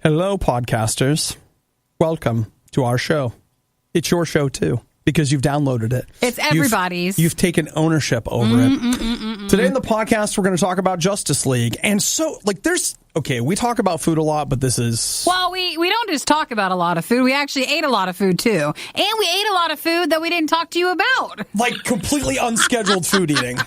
Hello, podcasters. Welcome to our show. It's your show, too, because you've downloaded it. It's everybody's. You've taken ownership over it. Today in the podcast, we're going to talk about Justice League. And so, we talk about food a lot, but this is... Well, we don't just talk about a lot of food. We actually ate a lot of food, too. And we ate a lot of food that we didn't talk to you about. Like, completely unscheduled food eating.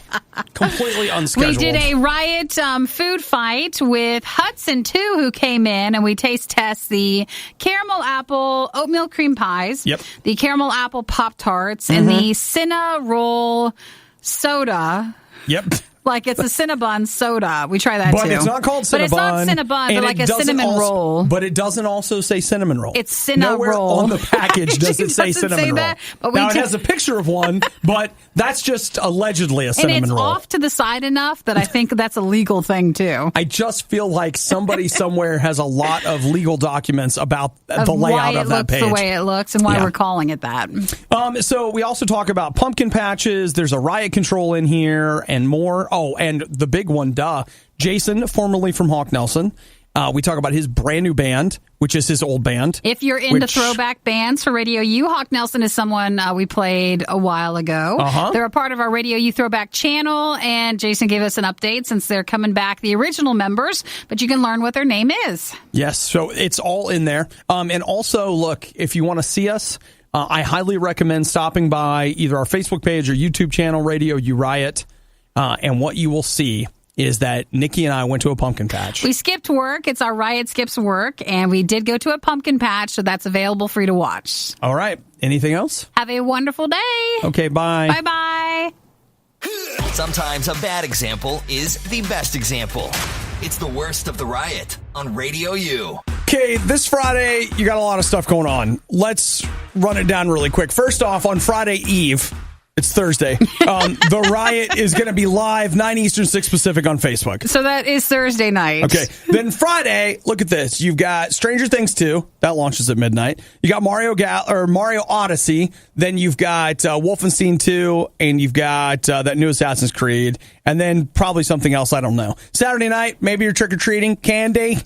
Completely unscheduled. We did a RIOT food fight with Hudson, too, who came in, and we taste test the Caramel Apple Oatmeal Cream Pies, the Caramel Apple Pop Tarts, and the Cinnarol Soda. Yep. Like it's a Cinnabon soda. We try that too. But it's not called Cinnabon. But it's not Cinnabon, but like a cinnamon roll. But it doesn't also say cinnamon roll. It's Cinnarol. Nowhere on the package does it say cinnamon roll. That, but now, it has a picture of one, but that's just allegedly a cinnamon roll. And it's off to the side enough that I think that's a legal thing too. I just feel like somebody somewhere has a lot of legal documents about the layout of that page. The way it looks and why we're calling it that. So we also talk about pumpkin patches. There's a riot control in here and more. Oh, and the big one, Jason, formerly from Hawk Nelson. We talk about his brand new band, which is his old band. If you're into throwback bands for Radio U, Hawk Nelson is someone we played a while ago. They're a part of our Radio U throwback channel, and Jason gave us an update since they're coming back, the original members, but you can learn what their name is. Yes, so it's all in there. And also, look, if you want to see us, I highly recommend stopping by either our Facebook page or YouTube channel, Radio U Riot, and what you will see is that Nikki and I went to a pumpkin patch. We skipped work. It's our Riot Skips Work, and we did go to a pumpkin patch, so that's available for you to watch. All right. Anything else? Have a wonderful day. Okay, bye. Bye-bye. Sometimes a bad example is the best example. It's the worst of the Riot on Radio U. Okay, this Friday, you got a lot of stuff going on. Let's run it down really quick. First off, on Friday Eve... It's Thursday. The Riot is going to be live 9 Eastern, 6 Pacific on Facebook. So that is Thursday night. Okay. Then Friday, look at this. You've got Stranger Things 2. That launches at midnight. You got Mario Odyssey. Then you've got Wolfenstein 2. And you've got that new Assassin's Creed. And then probably something else. I don't know. Saturday night, maybe you're trick-or-treating. Candy.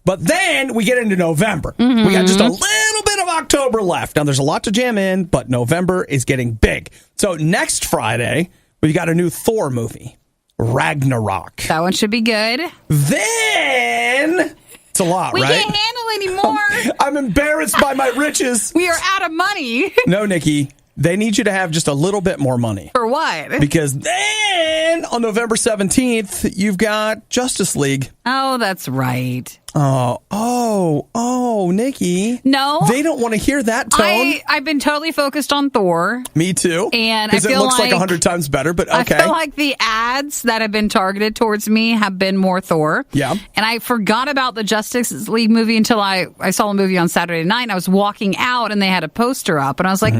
But then we get into November. We got just a little bit of October left. Now, there's a lot to jam in, but November is getting big. So next Friday, we got a new Thor movie, Ragnarok. That one should be good. Then, it's a lot, right? We right? can't handle anymore. I'm embarrassed by my riches. We are out of money. No, Nikki. They need you to have just a little bit more money. For what? Because then on November 17th, you've got Justice League. Oh, that's right. Oh, Nikki. No. They don't want to hear that tone. I've been totally focused on Thor. Me too. And I feel it looks like 100 times better, but okay. I feel like the ads that have been targeted towards me have been more Thor. Yeah. And I forgot about the Justice League movie until I saw the movie on Saturday night. And I was walking out and they had a poster up and I was like,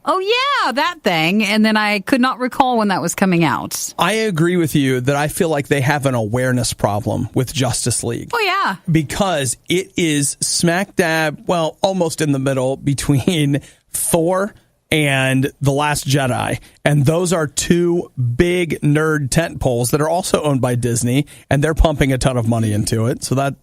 oh, yeah, that thing. And then I could not recall when that was coming out. I agree with you that I feel like they have an awareness problem with Justice League. Oh, yeah. Because it is smack dab, well, almost in the middle between Thor and The Last Jedi. And those are two big nerd tent poles that are also owned by Disney. And they're pumping a ton of money into it. So that,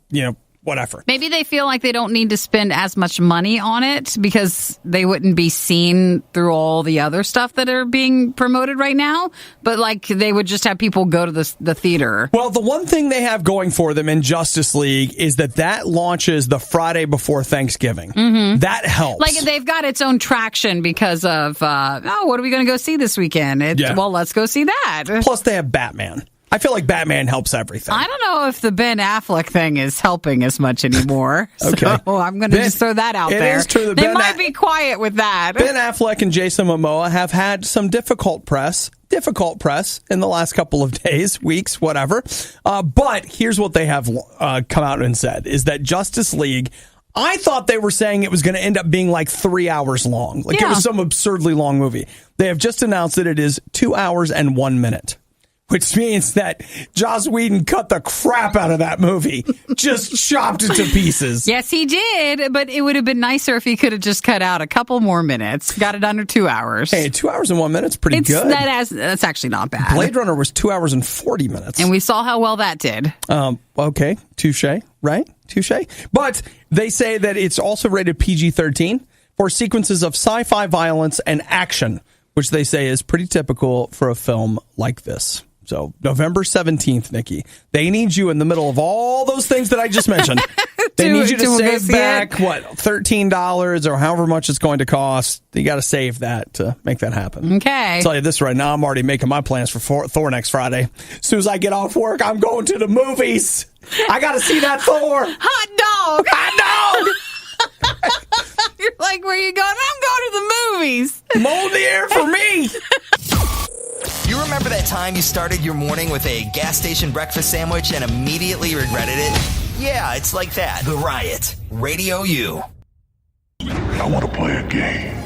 whatever. Maybe they feel like they don't need to spend as much money on it because they wouldn't be seen through all the other stuff that are being promoted right now. But like they would just have people go to the theater. Well, the one thing they have going for them in Justice League is that launches the Friday before Thanksgiving. That helps. Like they've got its own traction because of, what are we going to go see this weekend? Well, let's go see that. Plus they have Batman. I feel like Batman helps everything. I don't know if the Ben Affleck thing is helping as much anymore. Okay. So I'm going to just throw that out there. It is true. They might be quiet with that. Ben Affleck and Jason Momoa have had some difficult press in the last couple of days, weeks, whatever. But here's what they have come out and said, is that Justice League, I thought they were saying it was going to end up being like 3 hours long. Like it was some absurdly long movie. They have just announced that it is 2 hours and 1 minute. Which means that Joss Whedon cut the crap out of that movie. Just chopped it to pieces. Yes, he did. But it would have been nicer if he could have just cut out a couple more minutes. Got it under 2 hours. Hey, 2 hours and 1 minute's pretty good. That's actually not bad. Blade Runner was 2 hours and 40 minutes. And we saw how well that did. Okay. Touche, right? touche. But they say that it's also rated PG-13 for sequences of sci-fi violence and action, which they say is pretty typical for a film like this. So November 17th, Nikki, they need you in the middle of all those things that I just mentioned. They need you to save back, $13 or however much it's going to cost. You got to save that to make that happen. Okay. I'll tell you this right now, I'm already making my plans for Thor next Friday. As soon as I get off work, I'm going to the movies. I got to see that Thor. Hot dog. You're like, where you going? I'm going to the movies. Mold the air for me. You remember that time you started your morning with a gas station breakfast sandwich and immediately regretted it? Yeah, it's like that. The Riot. Radio U. I want to play a game.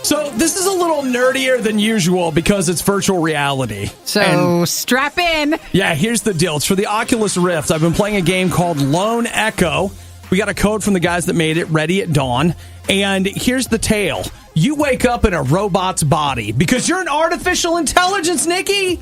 So this is a little nerdier than usual because it's virtual reality. So strap in. Yeah, here's the deal. It's for the Oculus Rift. I've been playing a game called Lone Echo. We got a code from the guys that made it, ready at dawn. And here's the tale. You wake up in a robot's body because you're an artificial intelligence, Nikki.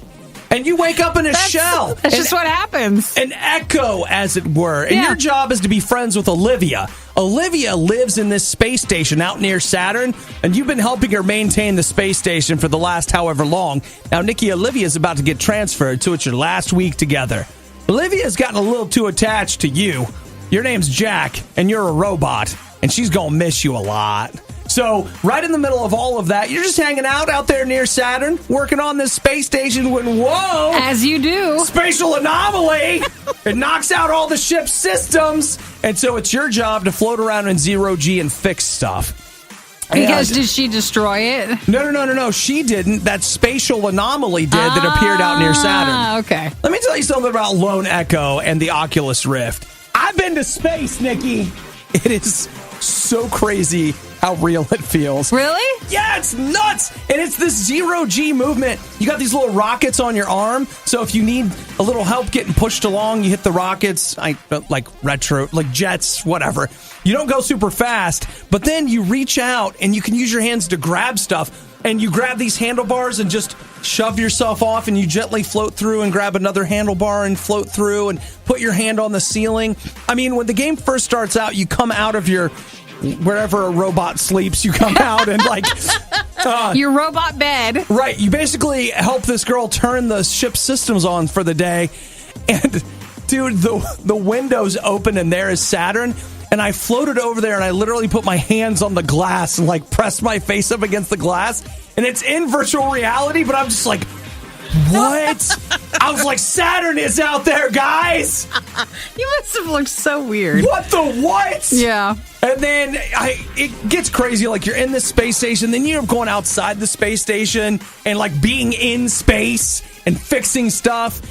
And you wake up in a shell. That's just what happens. An echo, as it were. And your job is to be friends with Olivia. Olivia lives in this space station out near Saturn, and you've been helping her maintain the space station for the last however long. Now, Nikki, Olivia's about to get transferred, so it's your last week together. Olivia's gotten a little too attached to you. Your name's Jack, and you're a robot, and she's going to miss you a lot. So, right in the middle of all of that, you're just hanging out there near Saturn, working on this space station when, whoa! As you do. Spatial anomaly! It knocks out all the ship's systems! And so it's your job to float around in zero G and fix stuff. Because did she destroy it? No. She didn't. That spatial anomaly did that appeared out near Saturn. Okay. Let me tell you something about Lone Echo and the Oculus Rift. I've been to space, Nikki. It is so crazy how real it feels. Really? Yeah, it's nuts. And it's this zero G movement. You got these little rockets on your arm. So if you need a little help getting pushed along, you hit the rockets, like retro, like jets, whatever. You don't go super fast, but then you reach out and you can use your hands to grab stuff. And you grab these handlebars and just shove yourself off, and you gently float through and grab another handlebar and float through and put your hand on the ceiling. I mean, when the game first starts out, you come out of your wherever a robot sleeps, you come out and your robot bed. Right. You basically help this girl turn the ship's systems on for the day. And dude, the windows open and there is Saturn. And I floated over there and I literally put my hands on the glass and pressed my face up against the glass. And it's in virtual reality, but I'm just like, what? I was like, Saturn is out there, guys. You must have looked so weird. What the what? Yeah. And then it gets crazy. Like, you're in this space station, then you're going outside the space station and being in space and fixing stuff.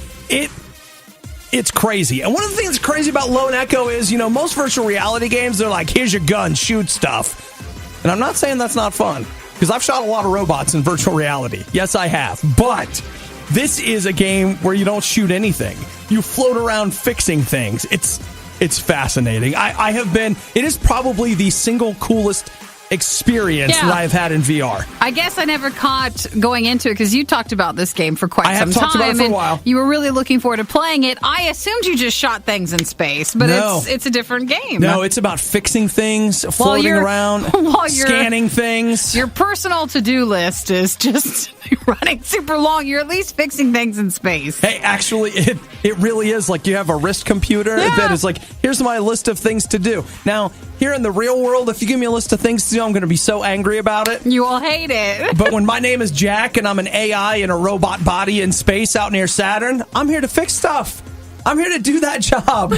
It's crazy. And one of the things that's crazy about Lone Echo is, most virtual reality games, they're like, here's your gun, shoot stuff. And I'm not saying that's not fun, because I've shot a lot of robots in virtual reality. Yes, I have. But this is a game where you don't shoot anything. You float around fixing things. It's fascinating. It is probably the single coolest experience that I've had in VR. I guess I never caught going into it because you talked about this game for quite some time. I have talked about it for a while. You were really looking forward to playing it. I assumed you just shot things in space, but it's a different game. No, it's about fixing things, floating around, scanning things. Your personal to-do list is just running super long. You're at least fixing things in space. Hey, actually, it really is like you have a wrist computer that is like, here's my list of things to do. Now, here in the real world, if you give me a list of things to do, I'm going to be so angry about it. You will hate it. But when my name is Jack and I'm an AI in a robot body in space out near Saturn, I'm here to fix stuff. I'm here to do that job.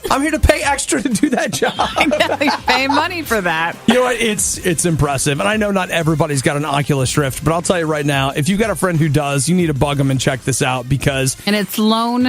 I'm here to pay extra to do that job. You pay money for that. You know what? It's impressive. And I know not everybody's got an Oculus Rift, but I'll tell you right now, if you've got a friend who does, you need to bug them and check this out because... And it's Lone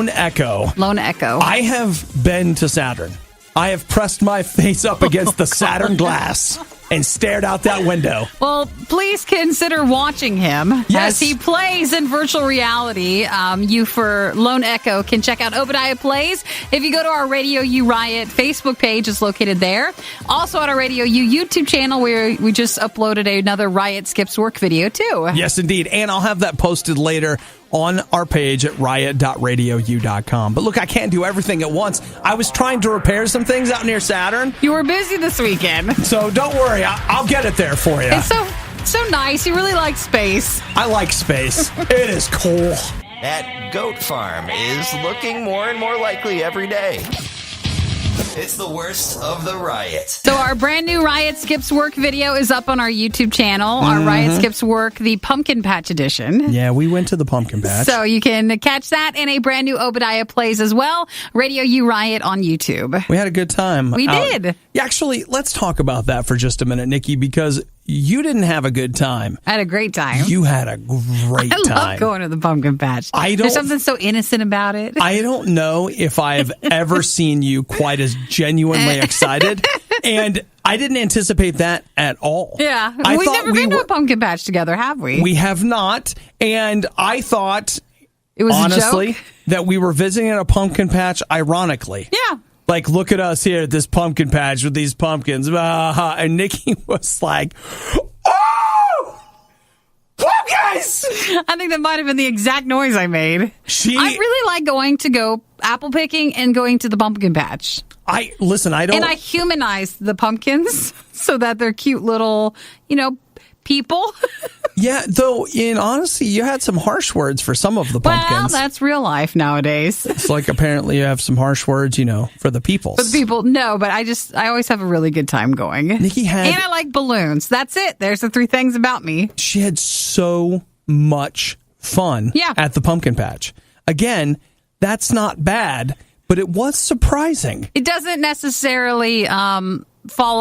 Echo. Lone Echo. I have been to Saturn. I have pressed my face up against the Saturn glass and stared out that window. Well, please consider watching him as he plays in virtual reality. You, for Lone Echo, can check out Obadiah Plays. If you go to our Radio U Riot Facebook page, it's located there. Also on our Radio U YouTube channel, where we just uploaded another Riot Skips Work video, too. Yes, indeed. And I'll have that posted later on our page at riot.radiou.com. But look, I can't do everything at once. I was trying to repair some things out near Saturn. You were busy this weekend. So don't worry. I'll get it there for you. It's so nice. You really like space. I like space. It is cool. That goat farm is looking more and more likely every day. It's the worst of the Riot. So our brand new Riot Skips Work video is up on our YouTube channel. Our Riot Skips Work, the Pumpkin Patch edition. Yeah, we went to the Pumpkin Patch. So you can catch that in a brand new Obadiah Plays as well. Radio U Riot on YouTube. We had a good time. We did. Yeah, actually, let's talk about that for just a minute, Nikki, because you didn't have a good time. I had a great time. You had a great time. I love going to the Pumpkin Patch. There's something so innocent about it. I don't know if I've ever seen you quite as genuinely excited. And I didn't anticipate that at all. Yeah. We've never been to a pumpkin patch together, have we? We have not. And I thought, it was honestly, a joke? that we were visiting a pumpkin patch ironically. Yeah. Like, look at us here at this pumpkin patch with these pumpkins. And Nikki was like, oh! Pumpkins! I think that might have been the exact noise I made. I really like going to go apple picking and going to the pumpkin patch. I don't. And I humanize the pumpkins so that they're cute little, people. Yeah, though, in honesty, you had some harsh words for some of the pumpkins. Well, that's real life nowadays. It's like apparently you have some harsh words, for the people. For the people, no, but I always have a really good time going. Nikki had... And I like balloons. That's it. There's the three things about me. She had so much fun at the pumpkin patch. Again, that's not bad, but it was surprising. It doesn't necessarily follow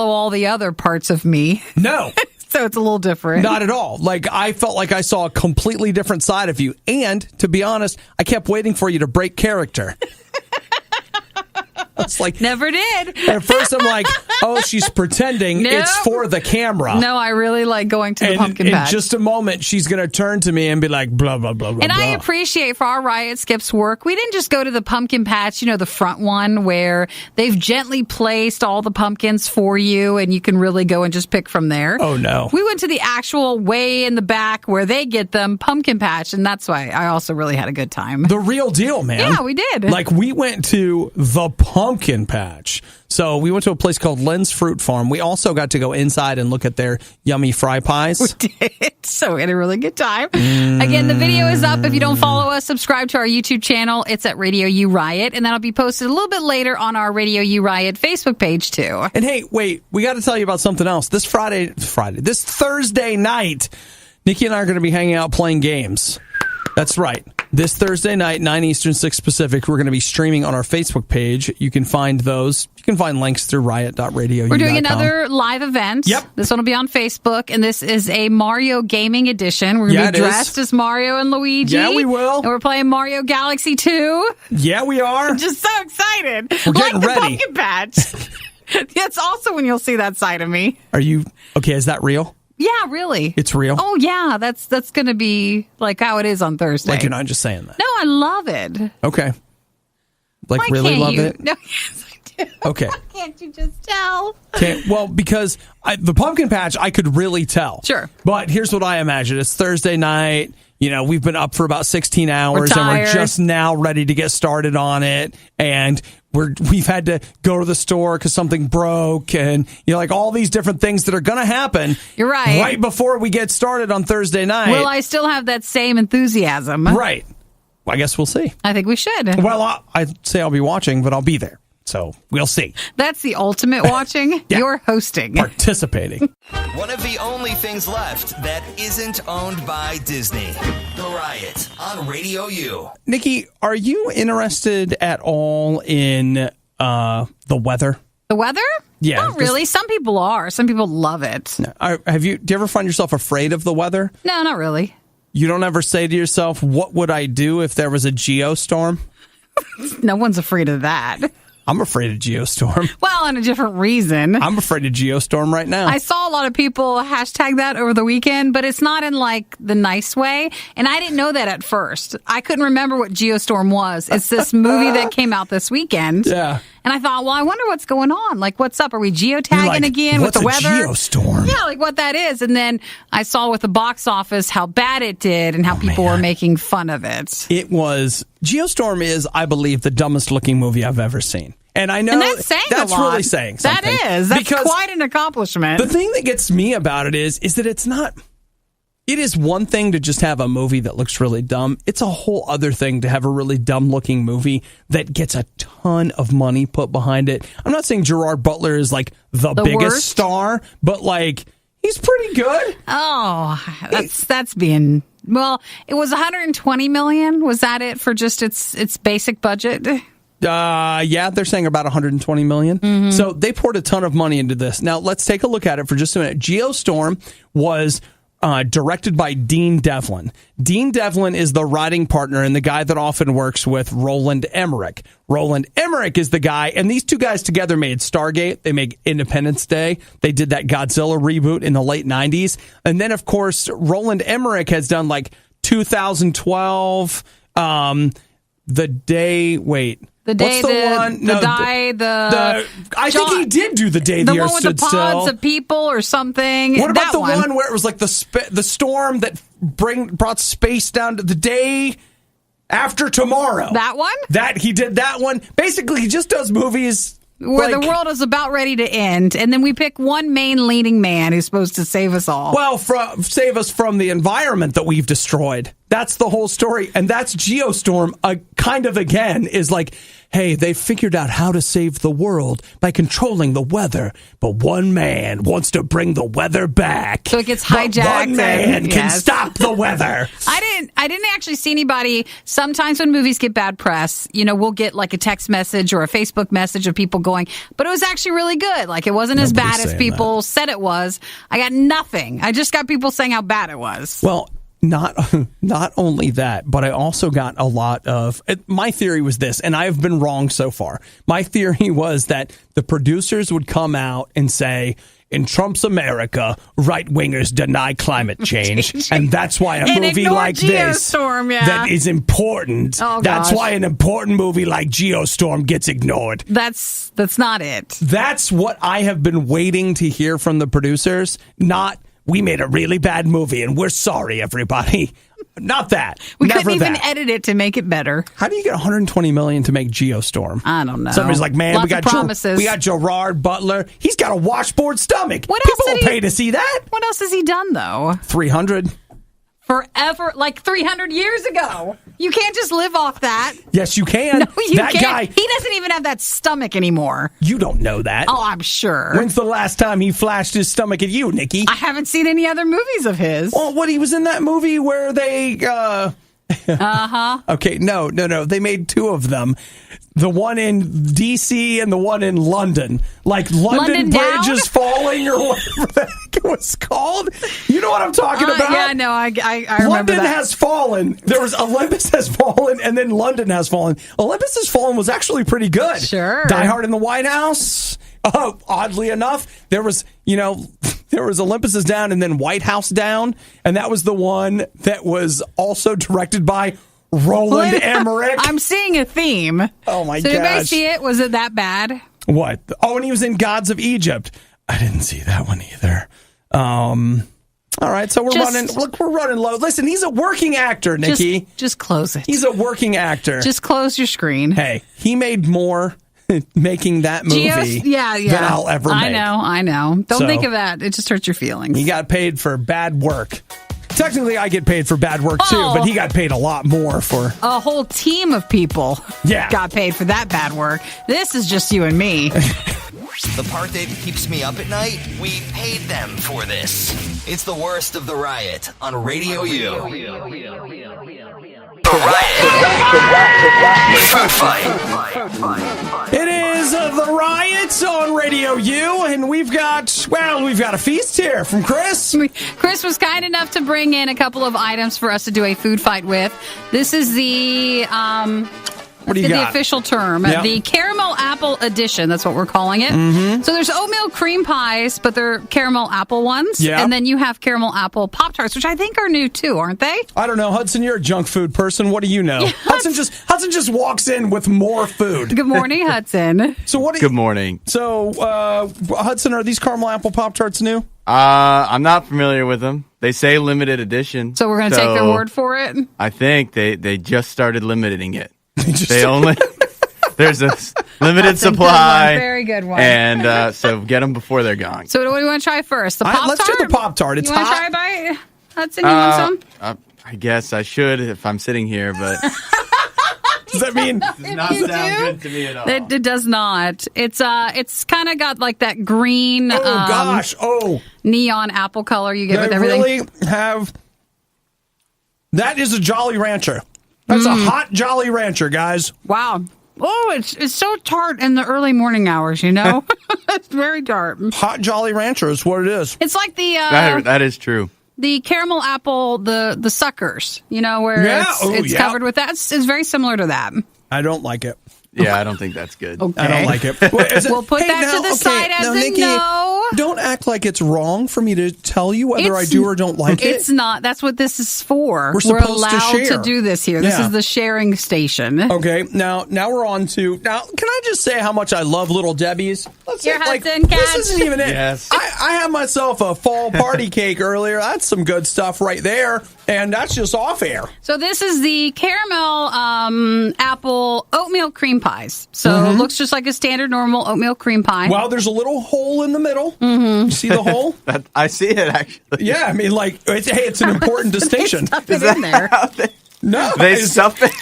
all the other parts of me. No. So it's a little different. Not at all. Like, I felt like I saw a completely different side of you. And, to be honest, I kept waiting for you to break character. I was like... Never did. At first, I'm like, oh, she's pretending. No. It's for the camera. No, I really like going to the pumpkin patch. In just a moment, she's going to turn to me and be like, blah, blah, blah, blah, and blah. I appreciate for our Riot Skips work, we didn't just go to the pumpkin patch, the front one where they've gently placed all the pumpkins for you and you can really go and just pick from there. Oh, no. We went to the actual way in the back where they get them, pumpkin patch, and that's why I also really had a good time. The real deal, man. Yeah, we did. Like, we went to the pumpkin patch. So we went to a place called Lynn's Fruit Farm. We also got to go inside and look at their yummy fry pies. We did. So we had a really good time. Again, the video is up. If you don't follow us, subscribe to our YouTube channel. It's at Radio U Riot, and that'll be posted a little bit later on our Radio U Riot Facebook page, too. And hey, wait, we got to tell you about something else. This Thursday night, Nikki and I are going to be hanging out playing games. That's right. This Thursday night, 9 Eastern, 6 Pacific, we're going to be streaming on our Facebook page. You can find those. You can find links through riot.radio.com. We're doing another live event. Yep. This one will be on Facebook, and this is a Mario gaming edition. We're going to be dressed as Mario and Luigi. Yeah, we will. And we're playing Mario Galaxy 2. Yeah, we are. I'm just so excited. We're getting ready. Like the pumpkin patch. That's also when you'll see that side of me. Are you... Okay, is that real? Yeah, really. It's real? Oh, yeah. That's going to be like how it is on Thursday. Like, you're not just saying that. No, I love it. Okay. Like, Why really can't love you? it? No, yes, I do. Okay. Why can't you just tell? Well, because the pumpkin patch, I could really tell. Sure. But here's what I imagine. It's Thursday night. We've been up for about 16 hours and we're just now ready to get started on it. And we've had to go to the store because something broke and, like all these different things that are going to happen. You're right. Right before we get started on Thursday night. Will I still have that same enthusiasm? Right. Well, I guess we'll see. I think we should. Well, I'd say I'll be watching, but I'll be there. So we'll see. That's the ultimate watching. Yeah. You're hosting. Participating. One of the only things left that isn't owned by Disney. The Riot on Radio U. Nikki, are you interested at all in the weather? The weather? Yeah. Not really. Some people are. Some people love it. Do you ever find yourself afraid of the weather? No, not really. You don't ever say to yourself, what would I do if there was a geostorm? No one's afraid of that. I'm afraid of geostorm. Well, on a different reason. I'm afraid of geostorm right now. I saw a lot of people hashtag that over the weekend, but it's not in like the nice way. And I didn't know that at first. I couldn't remember what geostorm was. It's this movie that came out this weekend. Yeah. And I thought, well, I wonder what's going on. Like, what's up? Are we geotagging again with the weather? What's a geostorm? Yeah, like what that is. And then I saw with the box office how bad it did and how people were making fun of it. It was... Geostorm is, I believe, the dumbest looking movie I've ever seen. And I know and that's saying that's a lot. Really saying something. That is. That's quite an accomplishment. The thing that gets me about it is that it's not... It is one thing to just have a movie that looks really dumb. It's a whole other thing to have a really dumb-looking movie that gets a ton of money put behind it. I'm not saying Gerard Butler is like the biggest worst star, but like he's pretty good. Oh, that's being... Well, it was $120 million. Was that it for just its basic budget? Yeah, they're saying about $120 million. Mm-hmm. So they poured a ton of money into this. Now, let's take a look at it for just a minute. Geostorm was... directed by Dean Devlin. Dean Devlin is the writing partner and the guy that often works with Roland Emmerich. Roland Emmerich is the guy, and these two guys together made Stargate. They made Independence Day. They did that Godzilla reboot in the late 90s. And then, of course, Roland Emmerich has done like 2012, The Day... Wait... The day I think he did do The Day the Earth Stood Still. The one with the pods of people or something. What about the one where it was like the storm that brought space down to The Day After Tomorrow? That one? He did that one. Basically, he just does movies where the world is about ready to end, and then we pick one main leading man who's supposed to save us all. Well, save us from the environment that we've destroyed. That's the whole story, and that's Geostorm. Kind of again is like, hey, they figured out how to save the world by controlling the weather, but one man wants to bring the weather back. So it gets hijacked. But one man can stop the weather. I didn't actually see anybody. Sometimes when movies get bad press, we'll get like a text message or a Facebook message of people going, but it was actually really good. Like it wasn't as bad as people said it was. I got nothing. I just got people saying how bad it was. Well, not only that, but I also got a lot of... My theory was this, and I have been wrong so far. My theory was that the producers would come out and say, in Trump's America, right-wingers deny climate change, and that's why a movie like this that is important, that's why an important movie like Geostorm gets ignored. That's not it. That's what I have been waiting to hear from the producers, not... We made a really bad movie, and we're sorry, everybody. Not that. We couldn't even edit it to make it better. How do you get $120 million to make Geostorm? I don't know. Somebody's like, man, Lots we got Gerard Butler. He's got a washboard stomach. People will pay to see that. What else has he done, though? 300. Forever, like 300 years ago. You can't just live off that. Yes, you can. No, you that can't. Guy, he doesn't even have that stomach anymore. You don't know that. Oh, I'm sure. When's the last time he flashed his stomach at you, Nikki? I haven't seen any other movies of his. Well, he was in that movie where they... Okay, no. They made two of them. The one in D.C. and the one in London. Like London Bridge is falling or whatever the heck it was called. You know what I'm talking about? Yeah, no, I remember London that. has fallen. There was Olympus has fallen and then London has fallen. Olympus has fallen was actually pretty good. Sure. Die Hard in the White House. Oh, oddly enough, there was Olympus is down and then White House down. And that was the one that was also directed by Roland Emmerich. I'm seeing a theme. Oh my gosh. So did anybody see it? Was it that bad? What? Oh, and he was in Gods of Egypt. I didn't see that one either. All right, so we're running low. Listen, he's a working actor, Nikki. Just close it. He's a working actor. Just close your screen. Hey, he made more making that movie than I'll ever make. I know. Don't think of that. It just hurts your feelings. He got paid for bad work. Technically, I get paid for bad work, too, but he got paid a lot more for... A whole team of people got paid for that bad work. This is just you and me. The part that keeps me up at night, we paid them for this. It's the worst of the Riot on Radio U. The Riot. Food fight. It is the Riot on Radio U, and we've got a feast here from Chris. Chris was kind enough to bring in a couple of items for us to do a food fight with. This is the What do you the got? official term. Yep. The Caramel Apple Edition. That's what we're calling it. Mm-hmm. So there's oatmeal cream pies, but they're caramel apple ones. Yeah. And then you have Caramel Apple Pop Tarts, which I think are new too, aren't they? I don't know, Hudson. You're a junk food person. What do you know? Hudson just walks in with more food. Good morning, Hudson. So what? Good morning. So Hudson, are these Caramel Apple Pop Tarts new? I'm not familiar with them. They say limited edition. So we're going to take their word for it? I think they just started limiting it. They only there's a limited supply. Very good one. And so get them before they're gone. So what do we want to try first? The Pop Tart? Let's do the Pop Tart. It's you want to hot. try a bite? Hudson, you want some? I guess I should if I'm sitting here, but Does that mean? does not You sound do? good to me at all. It does not. It's kind of got like that green Oh gosh! Oh, neon apple color you get they with everything. really have. That is a Jolly Rancher. That's a hot Jolly Rancher, guys. Wow. Oh, it's so tart in the early morning hours, you know? It's very tart. Hot Jolly Rancher is what it is. It's like the that is true. the caramel apple, the suckers, you know, where Yeah. it's Yeah. covered with that. It's very similar to that. I don't like it. Yeah, I don't think that's good. Okay. I don't like it. Wait, is it- We'll put that to the side as a Nikki, no. Don't act like it's wrong for me to tell you whether I It's- do or don't like it. It's not. That's what this is for. We're supposed to allowed share. do this here. This Yeah. is the sharing station. Okay, now we're on to now. Can I just say how much I love Little Debbie's? Let's Your say, like, Hudson this cat. isn't even it. Yes. I had myself a fall party cake earlier. That's some good stuff right there, and that's just off air. So this is the caramel apple oatmeal cream pies. So it looks just like a standard normal oatmeal cream pie. Well, there's a little hole in the middle. Mm-hmm. You see the hole? I see it actually. Yeah, I mean, like, it's an important distinction. Stuff it in there. No, They stuff it.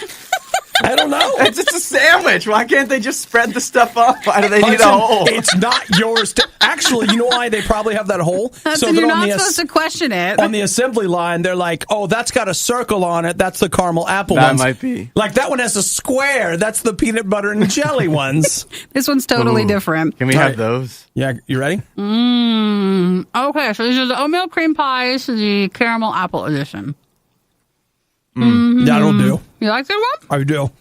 I don't know. It's just a sandwich. Why can't they just spread the stuff up? Why do they need a Hudson, hole? it's not yours. Actually, you know why they probably have that hole? So you're not supposed to question it. on the assembly line, they're like, "Oh, that's got a circle on it. That's the caramel apple That ones." might be. Like that one has a square. That's the peanut butter and jelly ones. This one's totally Ooh. different. Can we All have right. those? Yeah, you ready? Okay, so these are the oatmeal cream pies, the caramel apple edition. That'll do. You like this one? I do.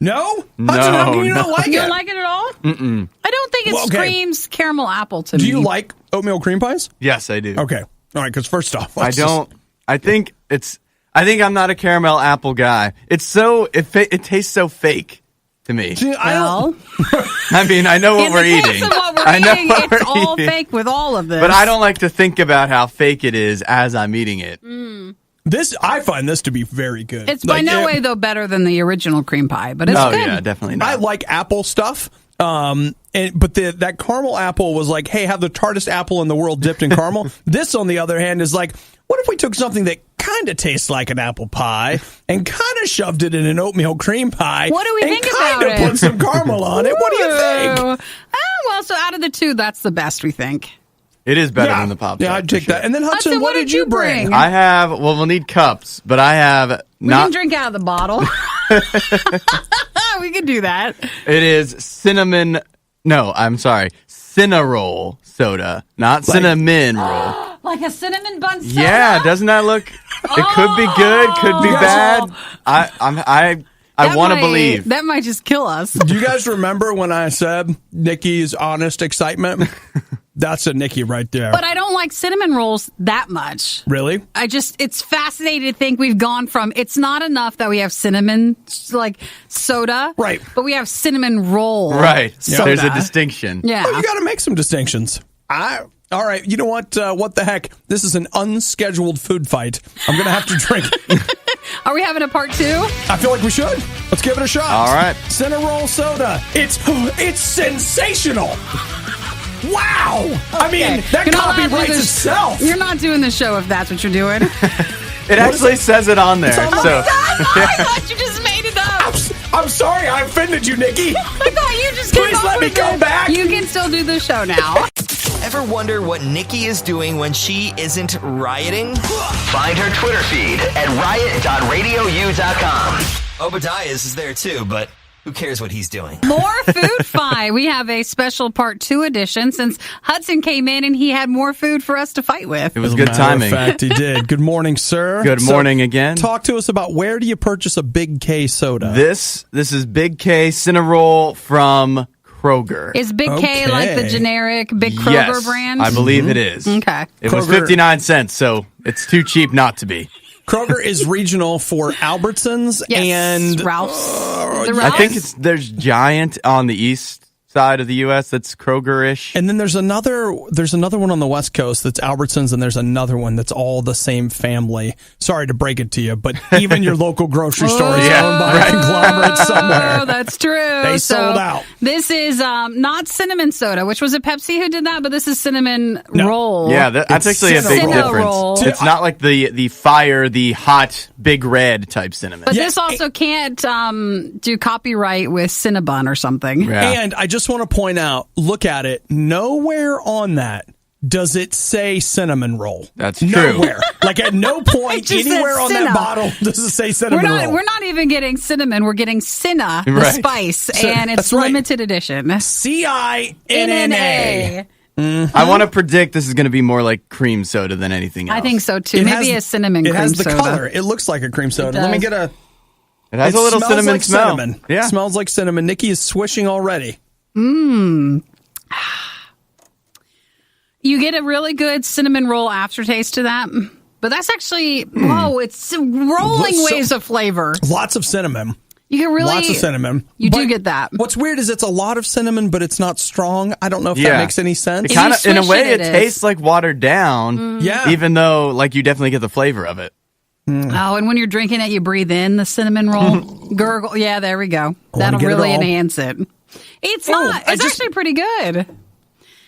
No, No, Hudson, how come you don't no. like You it? don't like it at all? Mm-mm. I don't think it Well, okay. screams caramel apple to me. Do you like oatmeal cream pies? Yes, I do. Okay, all right. Because first off, I don't. I think I'm not a caramel apple guy. It's so it tastes so fake to me. I don't. Well, I mean, I know what in we're the case eating. of what we're I know eating, what it's we're all eating. fake with all of this. But I don't like to think about how fake it is as I'm eating it. I find this to be very good. It's by Like, no way, though, better than the original cream pie, but it's Oh good. yeah, definitely not. I like apple stuff. But that caramel apple was like, hey, have the tartest apple in the world dipped in caramel. This, on the other hand, is like, what if we took something that kind of tastes like an apple pie and kind of shoved it in an oatmeal cream pie? What do we think and about kind of it? put some caramel on it. What do you think? Well, so out of the two, that's the best, we think. It is better than the Pop Tart. Yeah, I'd take for sure. that. And then Hudson, what did you bring? I have. Well, we'll need cups, but I have We not. can drink out of the bottle. We can do that. It is cinnamon. No, I'm sorry. Cinnarol soda, not cinnamon roll. Like a cinnamon bun soda? Yeah, doesn't that look? It could be good, could be bad. I That want to might- believe. That might just kill us. Do you guys remember when I said Nikki's honest excitement? That's a Nikki right there. But I don't like cinnamon rolls that much. Really? It's fascinating to think we've gone from, it's not enough that we have cinnamon, like, soda. Right. But we have cinnamon roll. Right. Soda. There's a distinction. Yeah. Well, you got to make some distinctions. All right. You know what? What the heck? This is an unscheduled food fight. I'm going to have to drink. Are we having a part two? I feel like we should. Let's give it a shot. All right. Cinnarol soda. It's sensational. Wow. I mean, that You're not allowed to do copyrights this- itself. You're not doing the show if that's what you're doing. It actually says it on there. on So I thought you just made it up. I'm sorry I offended you, Nikki. I thought you just Please came up let me with come it. back. You can still do the show now. Ever wonder what Nikki is doing when she isn't rioting? Find her Twitter feed at riot.radiou.com. Obadiah's is there too, but Who cares what he's doing? More food fight. We have a special part 2 edition since Hudson came in and he had more food for us to fight with. It was good timing. Matter of fact, he did. Good morning, sir. Good morning again. Talk to us about where do you purchase a Big K soda? This is Big K Cinnarroll from Kroger. Is Big K like the generic Big Kroger Yes, brand? I believe it is. Okay. It was 59 cents, so it's too cheap not to be. Kroger is regional for Albertsons and Ralph's. The I Ralph's? think there's Giant on the east side of the U.S. that's Kroger-ish. And then there's another one on the West Coast that's Albertsons, and there's another one that's all the same family. Sorry to break it to you, but even your local grocery store is owned by a conglomerate somewhere. Oh, that's true. They sold out. This is not cinnamon soda, which was it Pepsi who did that, but this is cinnamon roll. Yeah, that's actually a big Cinna difference. roll. It's not like the fire, the hot, big red type cinnamon. But this also can't do copyright with Cinnabon or something. Yeah. And I just want to point out, look at it. Nowhere on that does it say cinnamon roll. That's true. Nowhere. Like at no point just anywhere says on Cinna. that bottle does it say cinnamon roll. We're not even getting cinnamon. We're getting Cinna, the Right. spice, and it's that's right. limited edition. CINNA. I want to predict this is going to be more like cream soda than anything else. I think so too. It Maybe has- a cinnamon cream It has the soda. color. It looks like a cream soda. Let me does. get a... It has It a little smells cinnamon like smell. cinnamon. Yeah. It smells like cinnamon. Nikki is swishing already. You get a really good cinnamon roll aftertaste to that. But that's actually, it's rolling So- waves of flavor. Lots of cinnamon. You can really... Lots of cinnamon. You do But get that. What's weird is it's a lot of cinnamon, but it's not strong. I don't know if that Yeah. makes any sense. It kind of, you in a swish way, it, it it tastes is. like watered down. Yeah. Even though, like, you definitely get the flavor of it. Oh, and when you're drinking it, you breathe in the cinnamon roll. Gurgle. Yeah, there we go. That'll get it really all. enhance it. It's not. I It's just- actually pretty good.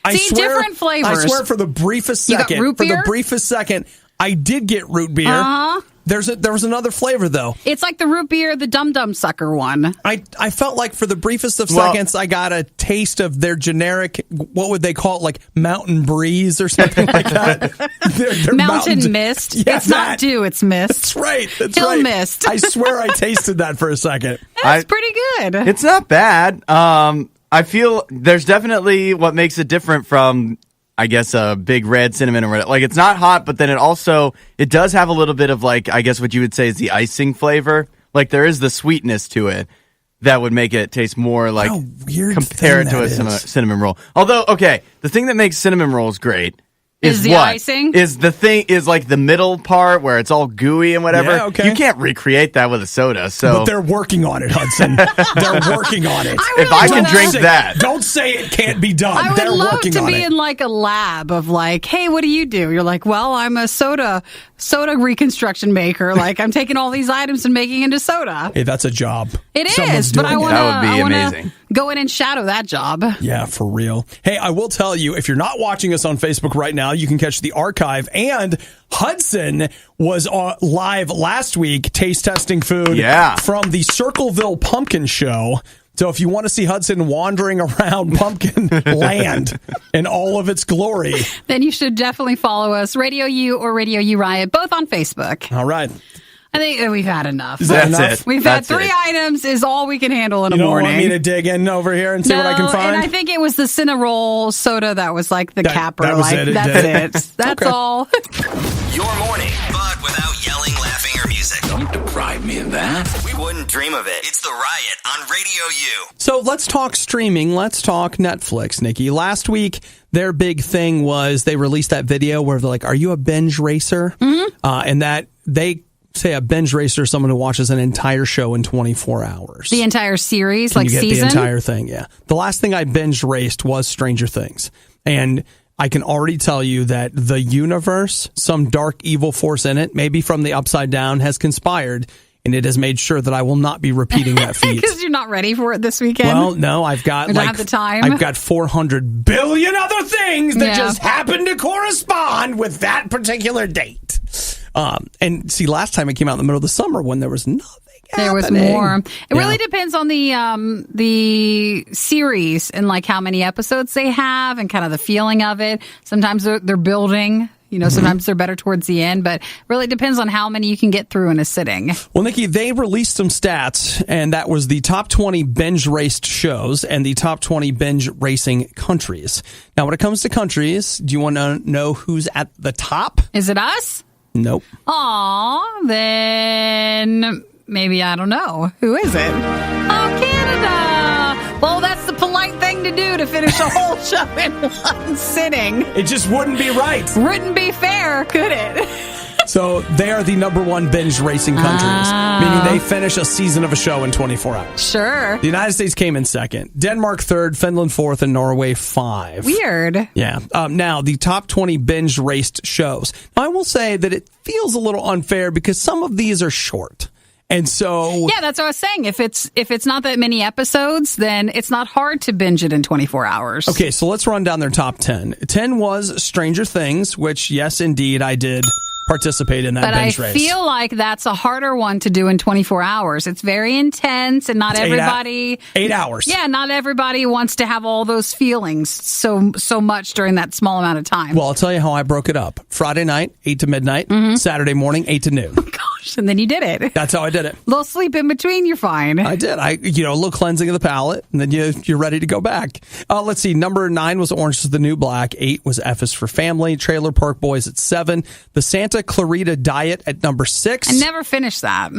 I See, different flavors. I swear for the briefest You got second. root For the beer? briefest second, I did get root beer. Uh-huh. There was another flavor though. It's like the root beer, the Dum Dum Sucker one. I felt like for the briefest of Well- seconds, I got a taste of their generic, what would they call it, like Mountain Breeze or something like that. Their Mountain Mist. Yeah, it's not that. dew, it's mist. That's right. That's Hill right. Mist. I swear I tasted that for a second. That's pretty good. It's not bad. I feel there's definitely what makes it different from, I guess, a big red cinnamon or whatever. Like, it's not hot, but then it does have a little bit of, like, I guess what you would say is the icing flavor. Like, there is the sweetness to it that would make it taste more like, What a weird compare it thing to a that is. cinnamon roll. Although, okay, the thing that makes cinnamon rolls great Is the what? icing? Is like the middle part where it's all gooey and whatever. Yeah, okay. You can't recreate that with a soda. So But they're working on it, Hudson. They're working on it. I really if I can wanna- drink that, Don't say it can't be done. I would They're love working to on be it. in like a lab of like, hey, what do you do? You're like, well, I'm a soda reconstruction maker. Like, I'm taking all these items and making into soda. Hey, that's a job. It is, Someone's but I doing it. want That would be to amazing. go in and shadow that job. Yeah, for real. Hey, I will tell you, if you're not watching us on Facebook right now, you can catch the archive. And Hudson was live last week taste testing food from the Circleville Pumpkin Show. So if you want to see Hudson wandering around pumpkin land in all of its glory, Then you should definitely follow us, Radio U or Radio U Riot, both on Facebook. all right. I think we've had enough. Is that That's enough? it. We've That's had 3 it. items is all we can handle in You a don't morning. want me to dig in over here and see what I can find? And I think it was the Cinnarroll soda that was like the capper. that was like, it. It that's did. it. That's Okay. all. Your morning, but without yelling, laughing, or music. Don't deprive me of that. We wouldn't dream of it. It's The Riot on Radio U. So let's talk streaming. Let's talk Netflix, Nikki. Last week, their big thing was they released that video where they're like, are you a binge racer? Mm-hmm. And that they say a binge racer is someone who watches an entire show in 24 hours. The entire series, Can like you get season? the entire thing, yeah. The last thing I binge raced was Stranger Things. And I can already tell you that the universe, some dark evil force in it, maybe from the upside down, has conspired, and it has made sure that I will not be repeating that feat. Because you're not ready for it this weekend. Well, no, I've got You don't have the time? I've got 400 billion other things that Yeah. just happen to correspond with that particular date. And see, last time it came out in the middle of the summer when there was nothing. There was happening. more. It really depends on the series and like how many episodes they have and kind of the feeling of it. Sometimes they're building, Sometimes they're better towards the end, but really depends on how many you can get through in a sitting. Well, Nikki, they released some stats, and that was the top 20 binge raced shows and the top 20 binge racing countries. Now, when it comes to countries, do you want to know who's at the top? Is it us? Nope. Aw, then maybe I don't know. Who is it? Oh, Canada! Well, that's the polite thing to do to finish a whole show in one sitting. It just wouldn't be right. Wouldn't be fair, could it? So they are the number one binge racing countries, meaning they finish a season of a show in 24 hours. Sure. The United States came in second, Denmark third, Finland fourth, and Norway 5. Weird. Yeah. Now, the top 20 binge raced shows. Now, I will say that it feels a little unfair because some of these are short. And so, yeah, that's what I was saying. If it's not that many episodes, then it's not hard to binge it in 24 hours. Okay, so let's run down their top 10. 10 was Stranger Things, which, yes, indeed, I did participate in that binge race. But I feel like that's a harder one to do in 24 hours. It's very intense, and not everybody... 8 hours. Yeah, not everybody wants to have all those feelings so much during that small amount of time. Well, I'll tell you how I broke it up. Friday night, 8 to midnight. Saturday morning, 8 to noon. Gosh, and then you did it. That's how I did it. A little sleep in between, you're fine. I did. A little cleansing of the palate, and then you're ready to go back. Let's see. Number 9 was Orange is the New Black. 8 was F is for Family. Trailer Park Boys at 7. The Santa Clarita Diet at number 6. I never finished that.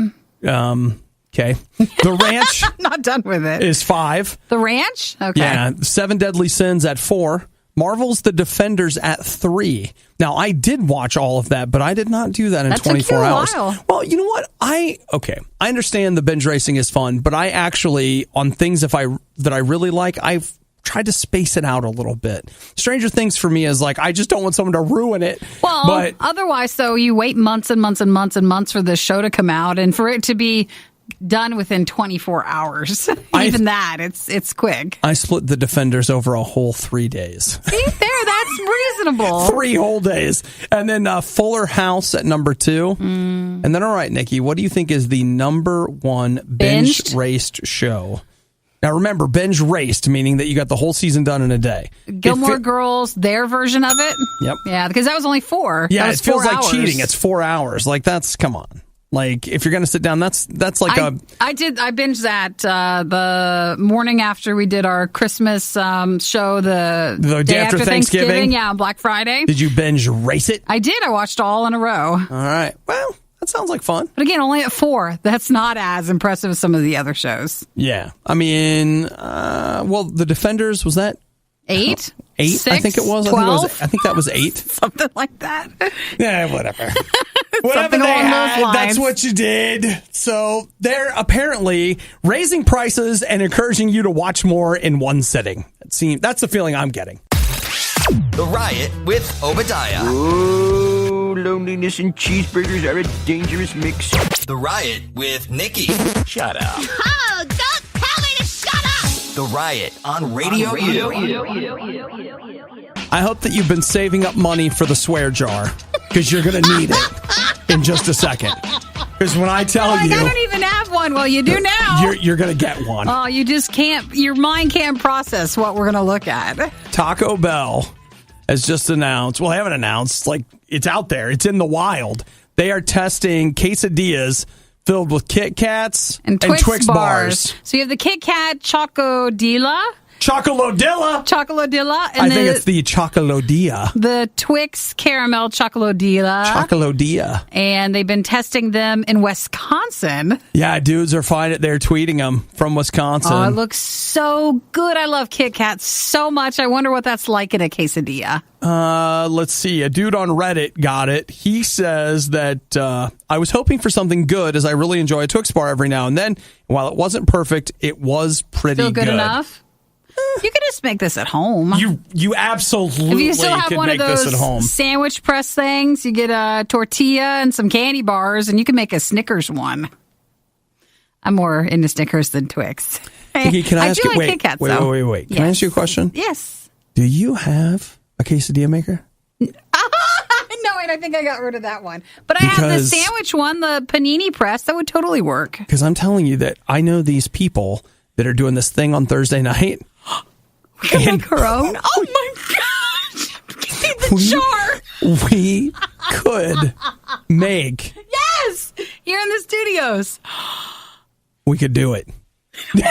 Okay. The Ranch I'm not done with it. is 5. The Ranch? Okay. Yeah. 7 Deadly Sins at 4. Marvel's The Defenders at 3. Now, I did watch all of that, but I did not do that in 24 hours. While. Well, you know what? I understand the binge racing is fun, but I actually, on things that I really like, I've tried to space it out a little bit. Stranger Things for me is like, I just don't want someone to ruin it. Well, but otherwise, though, you wait months and months and months and months for this show to come out, and for it to be done within 24 hours. Even that, it's quick. I split The Defenders over a whole 3 days. See, that's reasonable. 3 whole days. And then Fuller House at number 2. And then, all right, Nikki, what do you think is the number 1 binge raced show? Now, remember, binge raced, meaning that you got the whole season done in a day. Gilmore Girls, their version of it? Yep. Yeah, because that was only 4. Yeah, it feels like cheating. It's 4 hours. Like, come on. Like, if you're going to sit down, that's like I binged that the morning after we did our Christmas show, the day after Thanksgiving. Yeah, on Black Friday. Did you binge race it? I did. I watched all in a row. All right. Well, that sounds like fun. But again, only at 4. That's not as impressive as some of the other shows. Yeah. I mean, The Defenders, was that 8? 8, 6, I think it was. 12? I think that was 8. Something like that. Yeah, whatever. Whatever they had, that's what you did. So they're apparently raising prices and encouraging you to watch more in one sitting. That's the feeling I'm getting. The Riot with Obadiah. Oh, loneliness and cheeseburgers are a dangerous mix. The Riot with Nikki. Shut up. Oh, don't tell me to shut up! The Riot on Radio U. I hope that you've been saving up money for the swear jar, because you're going to need it in just a second. Because when I tell you... I don't even have one. Well, you do now. You're going to get one. Oh, you just can't... Your mind can't process what we're going to look at. Taco Bell has just announced... Well, they haven't announced. Like, it's out there. It's in the wild. They are testing quesadillas filled with Kit Kats and Twix bars. So you have the Kit Kat Chocodilla. Chocolodilla. And I think it's the Chocolodilla. The Twix Caramel Chocodilla. And they've been testing them in Wisconsin. Yeah, dudes are finding it. They're tweeting them from Wisconsin. Oh, it looks so good. I love Kit Kat so much. I wonder what that's like in a quesadilla. Let's see. A dude on Reddit got it. He says that I was hoping for something good, as I really enjoy a Twix bar every now and then. While it wasn't perfect, it was pretty Still good enough? You could just make this at home. You absolutely if you still have could one make of those this at home. Sandwich press things, you get a tortilla and some candy bars, and you can make a Snickers one. I'm more into Snickers than Twix. Nikki, can I ask you? Like Kit Kats, wait. Yes. Can I ask you a question? Yes. Do you have a quesadilla maker? No, and I think I got rid of that one. But I have the sandwich one, the panini press. That would totally work. Because I'm telling you that I know these people that are doing this thing on Thursday night. We can make our own. Oh my gosh! The jar. we could make. Yes! Here in the studios. We could do it. Write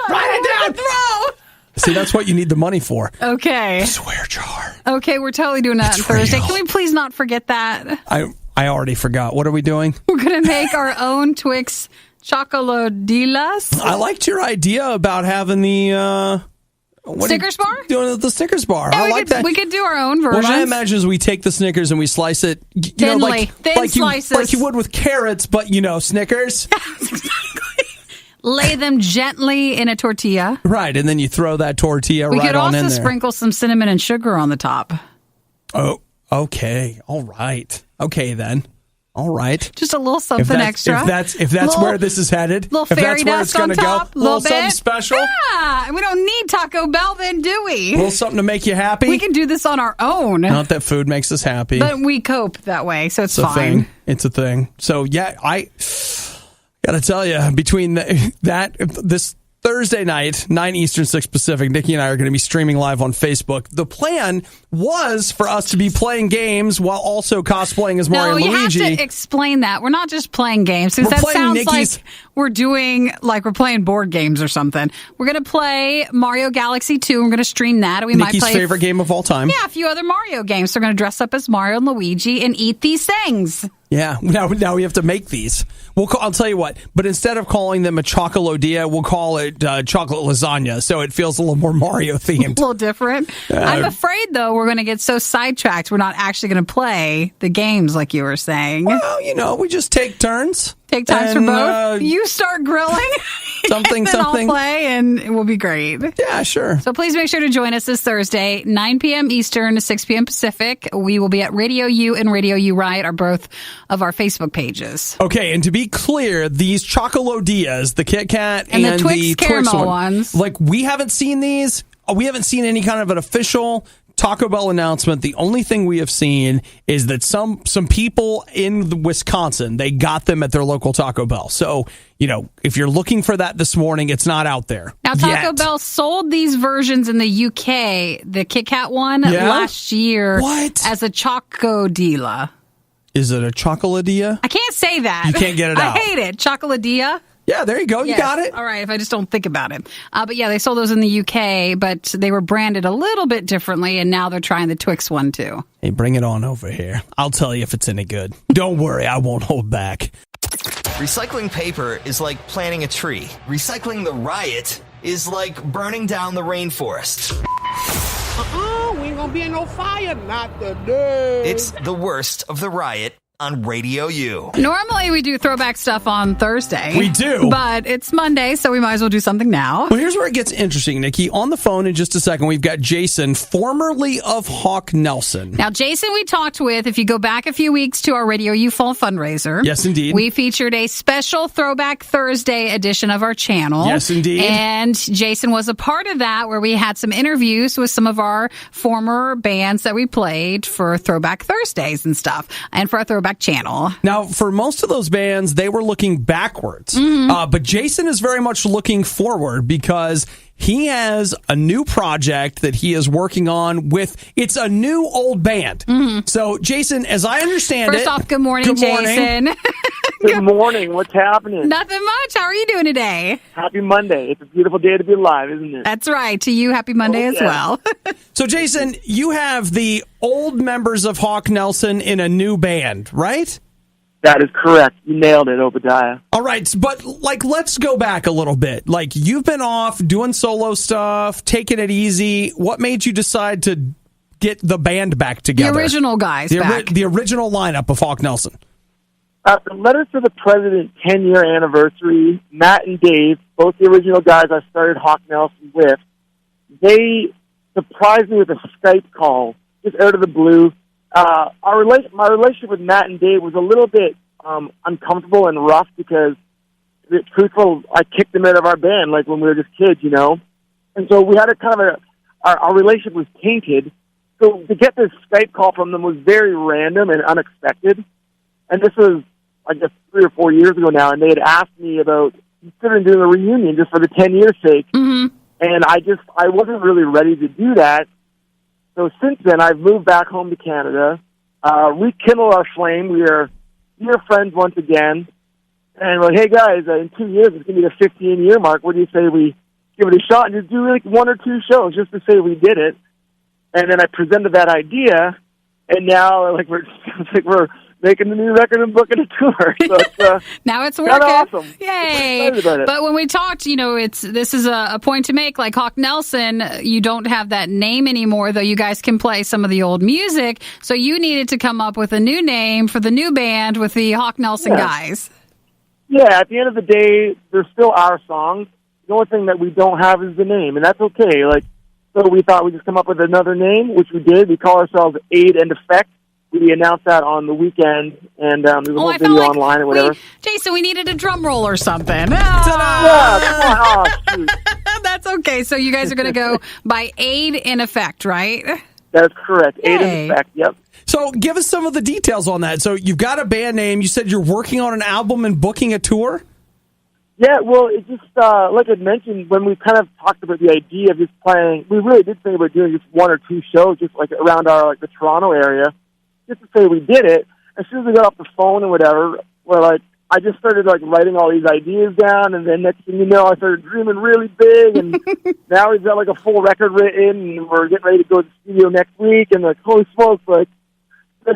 it down. Throw. See, that's what you need the money for. Okay. A swear jar. Okay, we're totally doing that on Thursday. real. Can we please not forget that? I already forgot. What are we doing? We're going to make our own Twix Chocodillas. I liked your idea about having the... Snickers bar? Doing the Snickers bar. Yeah, I like that. We could do our own versions. What I imagine is we take the Snickers and we slice it, Thinly. Thin slices. Like you would with carrots, but Snickers. Exactly. Lay them gently in a tortilla. Right, and then you throw that tortilla right on in there. We could also sprinkle some cinnamon and sugar on the top. Oh, okay. All right. Okay, then. All right. Just a little something extra. If that's where this is headed, little if fairy that's where dust it's going to go, a little bit. Something special. Yeah, and we don't need Taco Bell then, do we? A little something to make you happy. We can do this on our own. Not that food makes us happy. But we cope that way, so it's fine. It's a thing. So, yeah, I got to tell you, between this Thursday night, 9 Eastern, 6 Pacific, Nikki and I are going to be streaming live on Facebook. The plan was for us to be playing games while also cosplaying as Mario and Luigi. You have to explain that. We're not just playing games, because that sounds like we're playing board games or something. We're going to play Mario Galaxy 2. We're going to stream that. And we Nikki's might play favorite game of all time. Yeah, a few other Mario games. So we're going to dress up as Mario and Luigi and eat these things. Yeah, now we have to make these. I'll tell you what, but instead of calling them a chocolodilla, we'll call it chocolate lasagna, so it feels a little more Mario themed. A little different. I'm afraid, though, we're going to get so sidetracked, we're not actually going to play the games like you were saying. Well, we just take turns. Take turns for both. You start grilling. Something. I'll play, and it will be great. Yeah, sure. So please make sure to join us this Thursday, 9 p.m. Eastern, 6 p.m. Pacific. We will be at Radio U and Radio U Riot, are both of our Facebook pages. Okay, and to be clear, these chocolodillas, the Kit Kat and the Twix the caramel Twix ones, like we haven't seen these. We haven't seen any kind of an official Taco Bell announcement. The only thing we have seen is that some people in Wisconsin, they got them at their local Taco Bell. So, if you're looking for that this morning, it's not out there. Now, Taco Bell sold these versions in the UK, the Kit Kat one, last year as a Chocodilla. Is it a chocolodilla? I can't say that. You can't get it out. I hate it. Chocolodilla. Yeah, there you go. You got it. All right, if I just don't think about it. But yeah, they sold those in the UK, but they were branded a little bit differently, and now they're trying the Twix one, too. Hey, bring it on over here. I'll tell you if it's any good. Don't worry, I won't hold back. Recycling paper is like planting a tree. Recycling the riot is like burning down the rainforest. We ain't gonna be in no fire, not today. It's the worst of the riot on Radio U. Normally we do throwback stuff on Thursday. We do. But it's Monday, so we might as well do something now. Well, here's where it gets interesting, Nikki. On the phone in just a second, we've got Jason, formerly of Hawk Nelson. Now, Jason, we talked with, if you go back a few weeks to our Radio U Fall fundraiser. Yes, indeed. We featured a special Throwback Thursday edition of our channel. Yes, indeed. And Jason was a part of that, where we had some interviews with some of our former bands that we played for Throwback Thursdays and stuff, and for our Throwback channel. Now, for most of those bands, they were looking backwards. But Jason is very much looking forward, because he has a new project that he is working on it's a new old band. So, Jason, as I understand First off, good morning, Jason. Good morning. What's happening? Nothing much. How are you doing today? Happy Monday. It's a beautiful day to be alive, isn't it? That's right. To you, happy Monday as well. So, Jason, you have the old members of Hawk Nelson in a new band, right? That is correct. You nailed it, Obadiah. All right, but let's go back a little bit. You've been off doing solo stuff, taking it easy. What made you decide to get the band back together? The original guys back. The original lineup of Hawk Nelson. The Letters to the President 10-year anniversary, Matt and Dave, both the original guys I started Hawk Nelson with, they surprised me with a Skype call just out of the blue. My relationship with Matt and Dave was a little bit uncomfortable and rough, because, to be truthful, I kicked them out of our band when we were just kids, And so we had our relationship was tainted. So to get this Skype call from them was very random and unexpected. And this was, I guess, 3 or 4 years ago now, and they had asked me about considering doing a reunion just for the 10 years' sake. And I wasn't really ready to do that. So since then, I've moved back home to Canada, rekindled our flame. We are friends once again. And we're like, hey, guys, in 2 years, it's going to be the 15-year mark. What do you say we give it a shot and just do like 1 or 2 shows just to say we did it? And then I presented that idea, and now like we're making the new record and booking a tour. So it's, now it's working. Awesome. Yay! But when we talked, this is a point to make. Like Hawk Nelson, you don't have that name anymore, though you guys can play some of the old music. So you needed to come up with a new name for the new band with the Hawk Nelson guys. Yeah, at the end of the day, they're still our songs. The only thing that we don't have is the name, and that's okay. Like, so we thought we'd just come up with another name, which we did. We call ourselves Aid and Effect. We announced that on the weekend, and there's a whole video online or whatever. Jason, we needed a drum roll or something. Yeah, come on. That's okay. So you guys are going to go by Aid and Effect, right? That's correct. Aid and Effect, yep. So give us some of the details on that. So you've got a band name. You said you're working on an album and booking a tour? Yeah, well, it just, like I mentioned, when we kind of talked about the idea of just playing, we really did think about doing just 1 or 2 shows just like around our, the Toronto area, just to say we did it. As soon as we got off the phone and whatever, we're like, I just started writing all these ideas down, and then next thing you know, I started dreaming really big, and now we've got a full record written, and we're getting ready to go to the studio next week, and holy smokes, then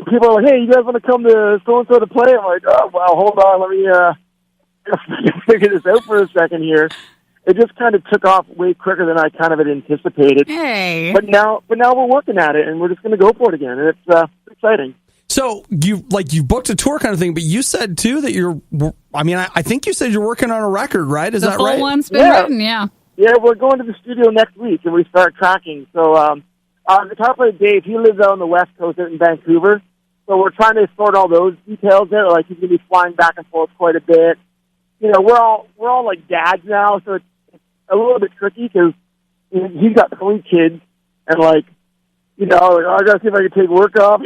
people are like, hey, you guys want to come to so-and-so to play? I'm like, oh, well, hold on, let me figure this out for a second here. It just kind of took off way quicker than I kind of had anticipated. Hey. But now we're working at it, and we're just going to go for it again, and it's exciting. So you booked a tour kind of thing, but you said too that I think you said you're working on a record, right? Is that right? The full one's been written, yeah. Yeah, we're going to the studio next week, and we start tracking. So guitar player Dave, he lives out on the West Coast out in Vancouver. So we're trying to sort all those details out. He's going to be flying back and forth quite a bit. We're all like dads now, so it's a little bit tricky because he's got 3 kids, and I got to see if I can take work off.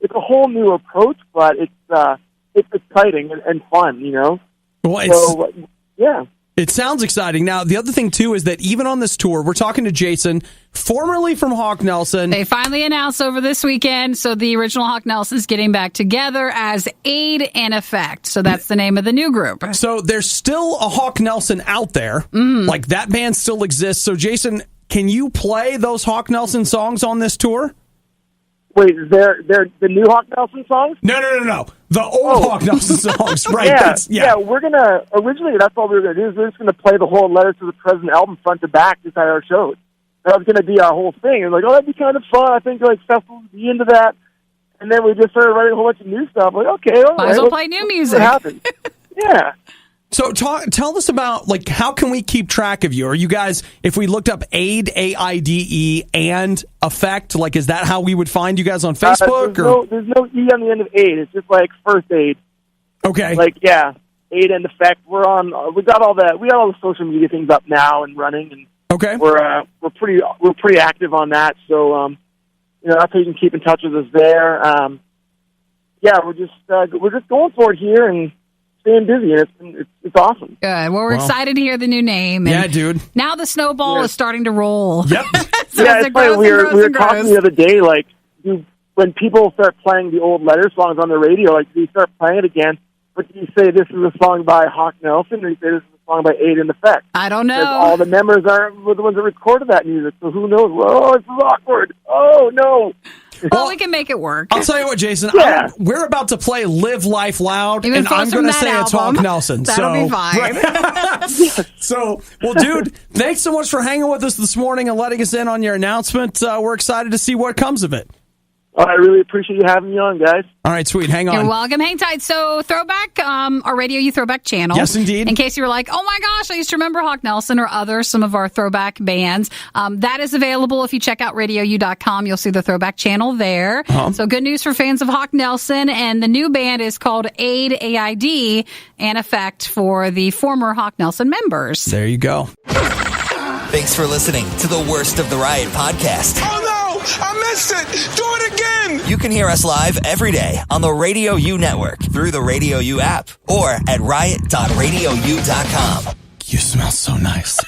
It's a whole new approach, but it's exciting and fun, Well, yeah. It sounds exciting. Now, the other thing, too, is that even on this tour, we're talking to Jason, formerly from Hawk Nelson. They finally announced over this weekend, so the original Hawk Nelson's getting back together as Aid and Effect. So that's the name of the new group. So there's still a Hawk Nelson out there. That band still exists. So, Jason, can you play those Hawk Nelson songs on this tour? Wait, they're the new Hawk Nelson songs? No. The old Hawk Nelson songs, right? Yeah, we're going to, originally that's all we were going to do, is we're just going to play the whole Letter to the President album front to back just at our shows. That was going to be our whole thing. And that'd be kind of fun. I think festivals would be into that. And then we just started writing a whole bunch of new stuff. Okay, all right. Might as well play new music. What happened? Yeah. So tell us about, how can we keep track of you? Are you guys, if we looked up Aid, A-I-D-E, and Effect, is that how we would find you guys on Facebook? There's no E on the end of Aid. It's just First Aid. Okay. Aid and Effect. We got all the social media things up now and running, and okay. We're pretty active on that. So, that's how you can keep in touch with us there. We're just going for it here and staying busy, and it's awesome. Good. Well, we're excited to hear the new name. Yeah, dude. Now the snowball is starting to roll. Yep. So it's funny. We were talking the other day, when people start playing the old Letter songs on the radio, do you start playing it again? But do you say this is a song by Hawk Nelson, or do you say this is a song by Aid and Effect? I don't know. Because all the members were the ones that recorded that music, so who knows? Oh, this is awkward. Oh, no. Well, we can make it work. I'll tell you what, Jason. Yeah. We're about to play Live Life Loud, Even and I'm going to say album, it's Hawk Nelson. That'll be fine. Well, dude, thanks so much for hanging with us this morning and letting us in on your announcement. We're excited to see what comes of it. I really appreciate you having me on, guys. All right, sweet. Hang on. You're welcome. Hang tight. So, Throwback, our Radio U Throwback channel. Yes, indeed. In case you were like, oh my gosh, I used to remember Hawk Nelson or some of our throwback bands. That is available. If you check out radiou.com, you'll see the Throwback channel there. Uh-huh. So, good news for fans of Hawk Nelson. And the new band is called Aid, A-I-D, and Effect for the former Hawk Nelson members. There you go. Thanks for listening to the Worst of the Riot podcast. Oh no! I missed it! Do it again! You can hear us live every day on the Radio U network through the Radio U app or at riot.radiou.com. You smell so nice.